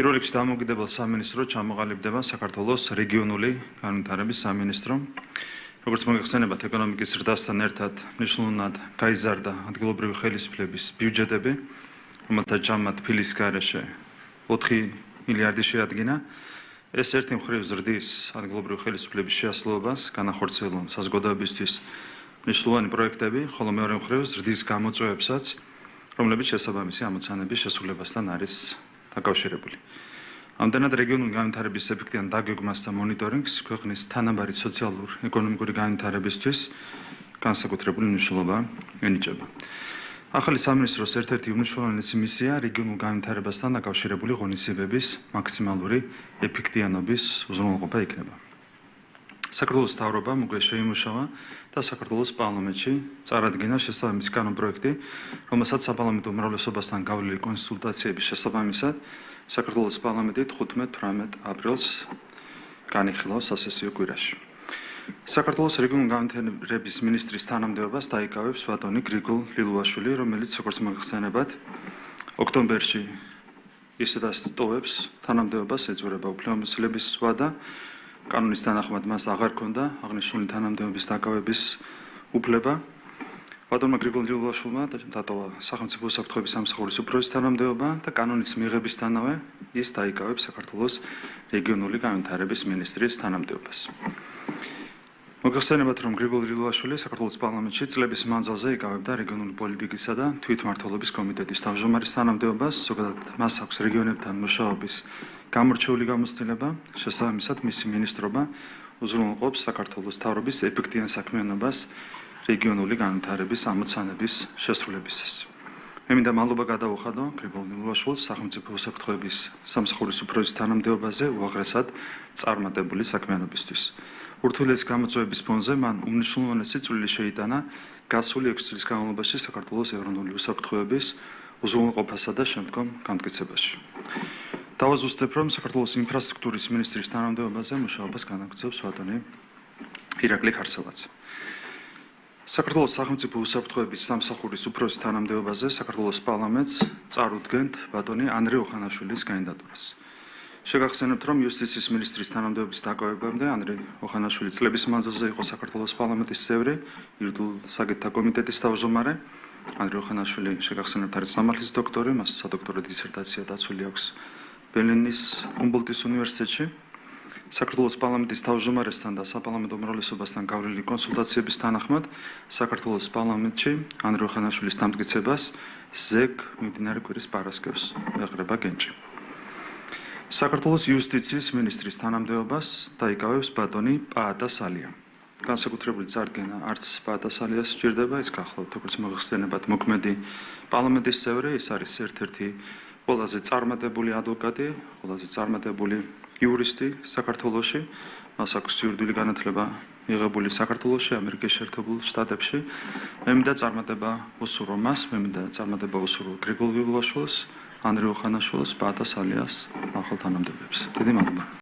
პირველ რიგში დამოუკიდებელ სამინისტრო ჩამოყალიბდება საქართველოს რეგიონული განვითარების სამინისტრო. როგორც მოგეხსენებათ, ეკონომიკის ზრდასთან ერთად მნიშვნელოვნად გაიზარდა ადგილობრივი ხელისუფლების ბიუჯეტები, რომელთა ჯამად ფილის გარეშე 4 მილიარდი შეადგინა. ეს ერთი მხრივ ზრდის ადგილობრივი ხელისუფლების შეასრულებას, განახორციელონ საზოგადოებისთვის მნიშვნელოვანი პროექტები, ხოლო მეორე მხრივ ზრდის გამოწვევებსაც, რომლებიც შესაბამისი ამოცანების შესრულებასთან არის დაკავშირებული. ამდენად რეგიონული განვითარების ეფექტიან დაგეგმვას და მონიტორინგს ქვეყნის თანაბარი სოციალურ-ეკონომიკური განვითარებისთვის განსაკუთრებული მნიშვნელობა ენიჭება. ახალი სამინისტროს ერთ-ერთი უმნიშვნელოვანესი მისია რეგიონულ განვითარებასთან დაკავშირებული ღონისძიებების მაქსიმალური ეფექტიანობის უზრუნველყოფა იქნება. საქართველოს მთავრობამ უკვე შეიმუშავა და საქართველოს პარლამენტში წარადგინა შესაბამისი კანონპროექტი, რომელსაც საპარლამენტო უმრავლესობასთან გავლილი კონსულტაციების შესაბამისად საქართველოს პარლამენტი 15-18 აპრილს განიხილა სასესიო კვირაში. საქართველოს რეგიონული განვითარების მინისტრის თანამდებობას დაიკავებს ბატონი გრიგოლ ლილუაშვილი, რომელიც როგორც მოგეხსენებათ, ოქტომბერში ისედაც ტოვებს თანამდებობას, ეძღვრება უფლებამოსილების ვადა. კანონის თანახმად მას აღარ ჰქონდა აღნიშნული თანამდებობის დაკავების უფლება. ბატონმა გრიგოლ ლილუაშვილმა დატოვა სახელმწიფო უსაფრთხოების სამსახურის უფროსის თანამდებობა და კანონის მიღებისთანავე ის დაიკავებს საქართველოს რეგიონული განვითარების მინისტრის თანამდებობას. მოგეხსენებათ, რომ გრიგოლ ლილუაშვილი საქართველოს პარლამენტში წლების მანძილზე იკავებდა რეგიონული პოლიტიკისა და თვითმმართველობის კომიტეტის თავმჯდომარის თანამდებობას, ზოგადად მას აქვს რეგიონებთან მუშაობის გამორჩეული გამოცდილება, შესაბამისად მისი მინისტრობა უზრუნველყოფს საქართველოს მთავრობის ეფექტიან საქმიანობას რეგიონული განვითარების ამოცანების შესრულებისას. მე მინდა მადლობა გადავუხადო გრიგოლ ლილუაშვილს სახელმწიფო უსაფრთხოების სამსახურის უფროსის თანამდებობაზე უაღრესად წარმატებული საქმიანობისთვის. ურთულეს გამოწვევების ფონზე მან უმნიშვნელოვანესი წვლილი შეიტანა გასული 6 წლის განმავლობაში საქართველოს ეროვნული უსაფრთხოების უზრუნველყოფასა და შემდგომ განმტკიცებაში. დავაზუსტებ, რომ საქართველოს ინფრასტრუქტურის მინისტრის თანამდებობაზე მუშაობას განაგრძობს ბატონი ირაკლი ქარსევაძე. საქართველოს სახელმწიფო უსაფრთხოების სამსახურის უფროსის თანამდებობაზე საქართველოს პარლამენტს წარუდგენთ ბატონი ანდრე ოხანაშვილის კანდიდატურას. შეგახსენებთ, რომ იუსტიციის მინისტრის თანამდებობის დაკავებამდე ანდრე ოხანაშვილი წლების მანძილზე იყო საქართველოს პარლამენტის წევრი, იურიდიულ საკითხთა კომიტეტის თავმჯდომარე. ანდრე ოხანაშვილი შეგახსენებთ არის სამართლის დოქტორი, მას სადოქტორო დისერტაცია დაცული აქვს ბერლინის ჰუმბოლდტის უნივერსიტეტში. საქართველოს პარლამენტის თავმჯდომარესთან და საპარლამენტო უმრავლესობასთან გავლილი კონსულტაციების თანახმად საქართველოს პარლამენტში ანდრე ოხანაშვილის დამტკიცებას ზეგ მიმდინარე კვირის პარასკევს ეყრება გენჭი. საქართველოს იუსტიციის მინისტრის თანამდებობას დაიკავებს ბატონი პაატა სალია. განსაკუთრებული წარდგენა არც პაატა სალიას სჭირდება, ის გახლავთ, როგორც მოგეხსენებათ, მოქმედი პარლამენტის წევრი, ის არის ერთ-ერთი ყველაზე წარმატებული ადვოკატი, ყველაზე წარმატებული იურისტი საქართველოში. მას აქვს იურიდიული განათლება მიღებული საქართველოში, ამერიკის შეერთებულ შტატებში. მე მინდა წარმატება უსურვო მას, მე მინდა წარმატება უსურვო გრიგოლ ლილუაშვილს, ანდრე ოხანაშვილს, პაატა სალიას ახალ თანამდებობებს. დიდი მადლობა.